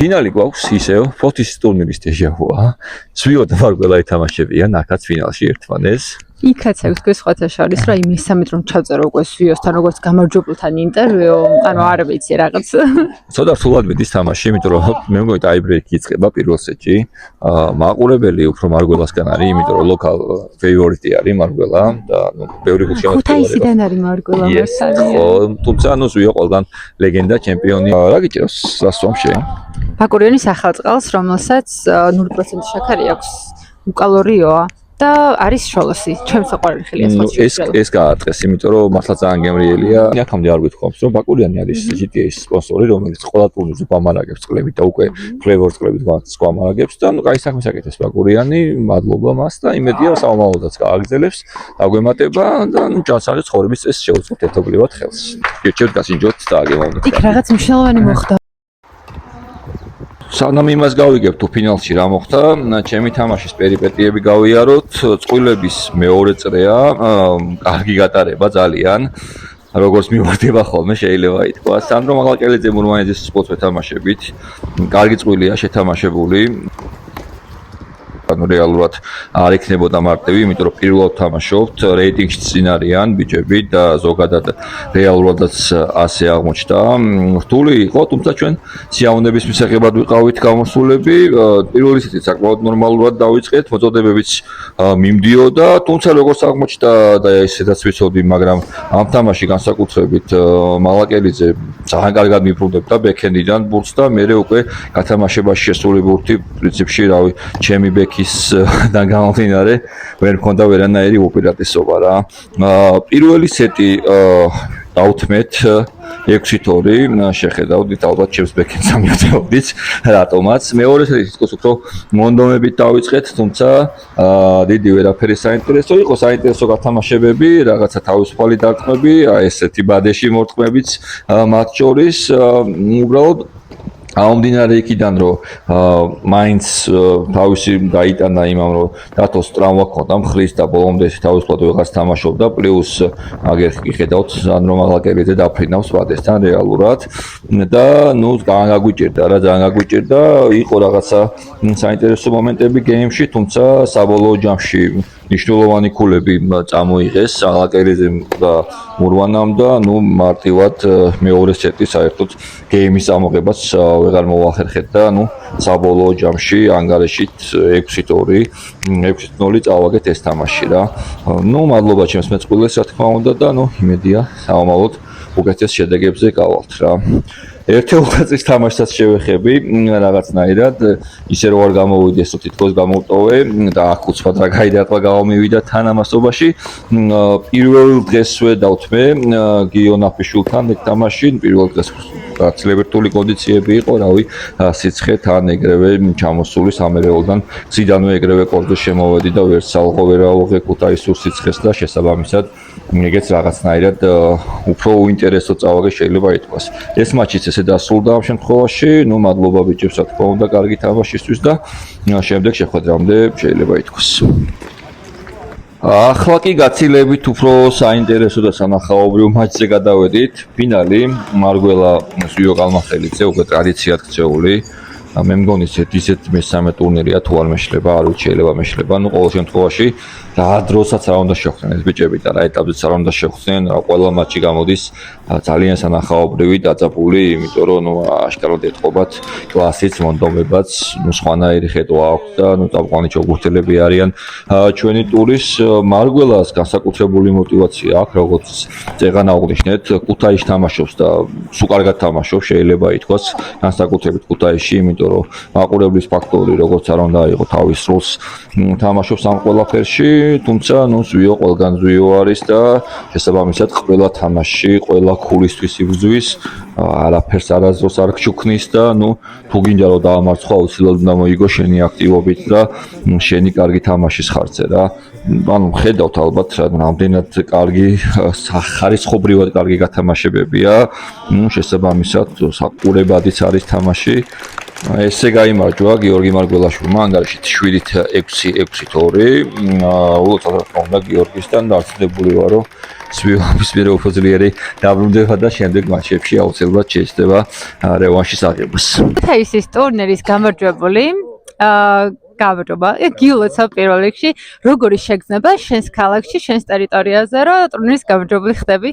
ფინალი გვაქვს ისევ ფოთის ტურნირის დეჟავუა. Სვიოთ ვარგველა ეთამაშებიან აქაც ფინალში ერთმანეს. იქაც აქვს სხვათა შორის, რომ მესამედ რომ ჩავწერო უკვე სვიოსთან როგორც გამარჯვებულთან ინტერვიუ, ანუ არ ვიცი რაღაც. ცოტა რთულად მიდის თამაში, იმიტომ რომ მე მგონი ტაიბრეიკი იწყება პირველ სეტში. მაყურებელი უფრო მარგველასგან არის, იმიტომ რომ ლოკალ ფეივორიტი არის მარგველა და ბევრი გულ შემოწმება. ქუთაისიდან არის მარგველა მასალი. ხო, თუმცა სვიო ყველგან ლეგენდა, ჩემპიონი. რა გიჭიროს სასვამში? ბაკურიონის ახალწყალს, რომელსაც 0% შაქარი აქვს, უკალორიოა. და არის შოლოსი, ჩემს საყვარელი ხელია სხვა. ეს გაარტყეს, იმიტომ რომ მართლა ძალიან გემრიელია. აქამდე არ გვითხოვს, რომ ბაკურიანი არის GTA-ის სპონსორი, რომელიც ყველა ტურნირზე გვამარაგებს წყლებით და უკვე ფლევორ წყლებით გვამარაგებს და კაი საქმეს აკეთებს ბაკურიანი, მადლობა მას და იმედია საომალოდაც გააგრძელებს, დაგვემატება და ჯანსაღი ცხოვრების წესს შეუწყოთ ერთობლივად ხელს. გიჩერდ გასინჯოთ და აგემოვნოთ. იქ რაღაც მნიშვნელოვანი მოხდა. სანამ იმას გავიგებ თუ ფინალში რა მოხდა, ჩემი თამაშის პერიპეტიები გავიაროთ. წყვილების მეორე წრეა, კარგი გატარება ძალიან. როგორც მივხვდება ხოლმე შეიძლება ითქვა. სანდრო მაღალკელიძე მურმანიძის სპორტს ვეთამაშებით. კარგი წყვილია შეთამაშებული. ანუ რეალურად არ იქნებოდა მარტივი, იმიტომ რომ პირველად თამაშობთ, რეიტინგში წინ არიან ბიჭები და ზოგადად რეალურადაც ასე აღმოჩნდა. რთული იყო, თუმცა ჩვენ სიამოვნების მისაღებად ვიყავით გამოსულები. პირველი სეტი საკმაოდ ნორმალურად დავიწყეთ, მოწოდებებიც მიმდიოდა, თუმცა როგორც აღმოჩნდა და ესეც ვიცოდი, მაგრამ ამ თამაში განსაკუთრებით მალაკელიძე ძალიან კარგად მიფრუნდებდა ბექენდიდან ბურთს და მე უკვე გათამაშებაში შესული ბურთი პრინციპში, რავი, ჩემი ბექი და გამომდინარე ვერ მქონდა ვერანაირი უპირატესობა რა. პირველი სეტი დავთმეთ 6-2 შეხედავდით ალბათ ჩემს ბექენს ამიოწევდით რატომაც. მეორე სეტი თითქოს უფრო მონდომებით დავიწყეთ, თუმცა დიდი ვერაფერი საინტერესო იყო, საინტერესო გათამაშებები, რაღაცა თავისუფალი დარტყმები, ესეთი ბადეში მორტყმებიც მათ შორის. უბრალოდ ამომდინარე იქიდან რომ მაინც თავისი გაიტანა იმამ რომ დათოს ტრავმა ჰქონდა მხრის და ბოლომდე თავისუფლად ვეღარ თამაშობდა პლუს აგერ ხედავთ ანუ მაღალკელიძე დაფრინავს ვადესთან რეალურად და ნუ გაგვიჭირდა რა ძალიან გაგვიჭირდა იყო რაღაცა საინტერესო მომენტები გეიმში თუმცა საბოლოო ჯამში ნიშნულოვანი ქულები წამოიღეს მაღალკელიძემ და მურვანამ და ნუ მარტივად მეორე სეტი საერთოდ გეიმის წამოღებას ვეღარ მოახერხეთ და ნუ საბოლოო ჯამში ანგარიშით 6-2 6-0 წავაგეთ ეს თამაში რა. ნუ მადლობა ჩემს მეწყვილეს რა თქმა უნდა და ნუ იმედია საომალოდ უკეთეს შედეგებზე გავალთ რა. ერთეულწრის თამაშსაც შევეხები რაღაცნაირად ისე რომ არ გამოვიდეს თითქოს გამოვტოვე და აქ უცბად რა გაიდაყვა გამომივიდა თანამასობაში პირველ დღესვე დავთმე გიონ აფიშულთან ეგ თამაში პირველ დღეს ცლებერტული კონდიციები იყო რავი სიცხე თან ეგრევე ჩამოსული სამერეოდან გზიდანვე ეგრევე კორდო შემოვედი და ვერც ალღო ვერავიღე ქუთაისურ სიცხეს და შესაბამისად ეგეც რაღაცნაირად უფრო უინტერესო წავაგე შეიძლება ითქვას ეს მატჩიც ესე დასრულდა ამ შემთხვევაში ნუ მადლობა ბიჭებს რა თქმა უნდა კარგი თამაშისთვის და შემდეგ შეხვედრამდე შეიძლება ითქვას ახლა კი გაცილებით უფრო საინტერესო და სანახაობრივ მატჩზე გადავედით ფინალი მარგველა სვიო კალმახელიძე უკვე ტრადიციად ქცეული მე მგონი ისეთ მესამე ტურნირია თუ არ მეშლება არ ვიცი შეიძლება მეშლება ნუ ყოველ შემთხვევაში რა დროსაც არ უნდა შეხვდნენ ეს ბიჭები და რა ეტაპზეც არ უნდა შეხვდნენ ყველა მატჩი გამოდის ძალიან სანახაობრივი დაძაბული იმიტომ რომ ნუ აშკარად ეთყობათ კლასიც მონდომებაც ნუ სხვანაირი ხედვა აქვს და ნუ წამყვანი ჩოგურთელები არიან ჩვენი ტურის მარგველას განსაკუთრებული мотиваცია აქვს როგორც წეგან აღვნიშნეთ ქუთაისში თამაშობს და სულ კარგად თამაშობს შეიძლება ითქვას განსაკუთრებით ქუთაისში იმიტომ რომ მაყურებლის ფაქტორი როგორც არ უნდა იყოს თავის როლს თამაშობს ამ ყველაფერში თუმცა ნუ ზვიო ყველგან ზვიო არის და შესაბამისად ყველა თამაში ყველა ქულისთვის იბრძვის არაფერს არასდროს არ გჩუქნის და ნუ თუ გინდა რომ დაამარცხო აუცილებლად უნდა მოიგო შენი აქტივობით და შენი კარგი თამაშის ხარჯზე რა ანუ ხედავთ ალბათ რამდენად კარგი ხარისხობრივად კარგი გათამაშებებია ნუ შესაბამისად საყურებადიც არის თამაში ესე გაიმარჯვა გიორგი მარგველაშვილმა ანგარიშით 7-6-2. უცალოდ უნდა გიორგისთან დაარწმუნებული ვარ, რომ სვიობის პირველ უფოძლიერი დაბრუნდება და შემდეგ მატჩებში აუცილებლად შეეცდება რევანშის აღებას. თაისის ტურნირის გამარჯვებული გამარჯობა. გილოცა პირველ რიგში, როგორი შეგრძნება შენს ქალაქში, შენს ტერიტორიაზე, რომ ტურნირის გამარჯვებული ხდები?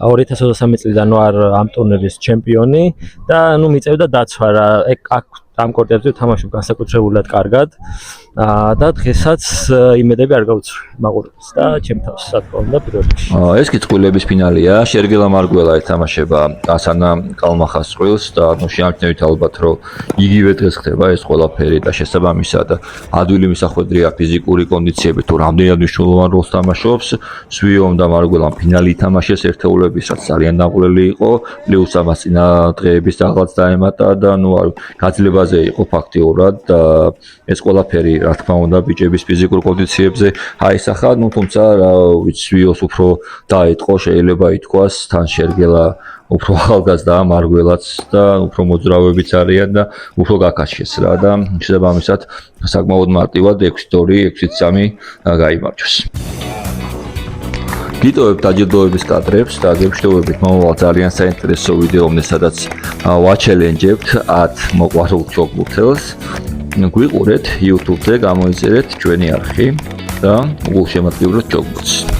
2023 წლიდან ვარ ამ ტურნირის ჩემპიონი და მიწევდა დაცვა რა ამ კორტებზე თამაშობ განსაკუთრებულად კარგად და დღესაც იმედები არ გავუცრე მაყურებელს და ჩემ თავს სათქო უნდა პირველ რიგში. ეს კი წყვილების ფინალია. შერგელა მარგველა ეთამაშება ასანა კალმახას წყვილს და შეამჩნევით ალბათ რომ იგივე დღეს ხდება ეს ყველაფერი და შესაბამისად ადვილი მისახვედრია ფიზიკური კონდიციები თუ რამდენად მნიშვნელოვან როლს თამაშობს. სვიომ და მარგველამ ფინალი ითამაშეს ერთეულების, რაც ძალიან დაყოლილი იყო. პლუს ამას წინა დღეების რაღაც დაემატა და გაძლებაზე იყო ფაქტიურად და ეს ყველაფერი რა თქმა უნდა ბიჭების ფიზიკურ კონდიციებზე აისახა, თუმცა სვიოს უფრო დაეთყო შეიძლება ითქვას, თან შერგელა უფრო ახალგაზრდაა მარგველაც და უფრო მოძრავებიც არიან და უფრო გაკაშეს რა და შესაბამისად საკმაოდ მარტივად 6-2, 6-3 გაიმარჯვეს. გიტოვებ დაჯილდოების კადრებს და გემშვიდობებით მომავალ ძალიან საინტერესო ვიდეომდე, სადაც ვაჩელენჯებთ 10 მოყვარულ ჩოგბურთელს. გვიყურეთ YouTube-ზე, გამოიწერეთ ჩვენი არხი და გულშემატკივროთ ჩოგბურთს.